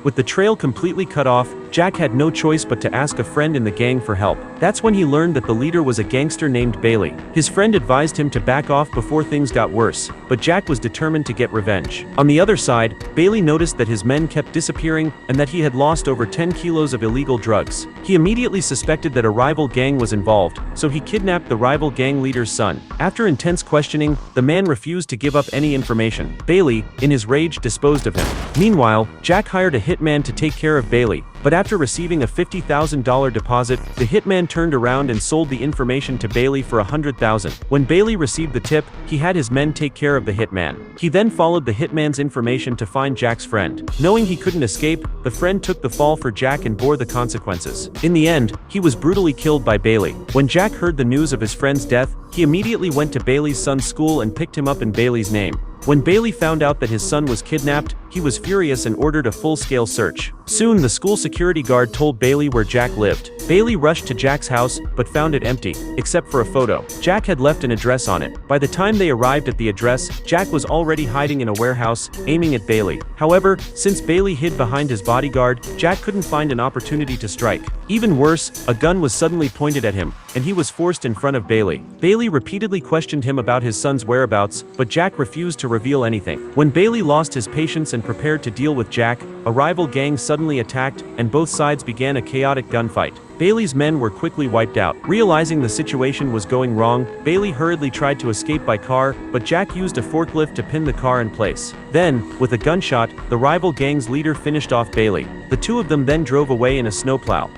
With the trail completely cut off, Jack had no choice but to ask a friend in the gang for help. That's when he learned that the leader was a gangster named Bailey. His friend advised him to back off before things got worse, but Jack was determined to get revenge. On the other side, Bailey noticed that his men kept disappearing and that he had lost over 10 kilos of illegal drugs. He immediately suspected that a rival gang was involved, so he kidnapped the rival gang leader's son. After intense questioning, the man refused to give up any information. Bailey, in his rage, disposed of him. Meanwhile, Jack hired a hitman to take care of Bailey, but after receiving a $50,000 deposit, the hitman turned around and sold the information to Bailey for $100,000. When Bailey received the tip, he had his men take care of the hitman. He then followed the hitman's information to find Jack's friend. Knowing he couldn't escape, the friend took the fall for Jack and bore the consequences. In the end, he was brutally killed by Bailey. When Jack heard the news of his friend's death, he immediately went to Bailey's son's school and picked him up in Bailey's name. When Bailey found out that his son was kidnapped, he was furious and ordered a full-scale search. Soon, the school security guard told Bailey where Jack lived. Bailey rushed to Jack's house, but found it empty, except for a photo. Jack had left an address on it. By the time they arrived at the address, Jack was already hiding in a warehouse, aiming at Bailey. However, since Bailey hid behind his bodyguard, Jack couldn't find an opportunity to strike. Even worse, a gun was suddenly pointed at him, and he was forced in front of Bailey. Bailey repeatedly questioned him about his son's whereabouts, but Jack refused to reveal anything. When Bailey lost his patience and prepared to deal with Jack, a rival gang suddenly attacked, and both sides began a chaotic gunfight. Bailey's men were quickly wiped out. Realizing the situation was going wrong, Bailey hurriedly tried to escape by car, but Jack used a forklift to pin the car in place. Then, with a gunshot, the rival gang's leader finished off Bailey. The two of them then drove away in a snowplow.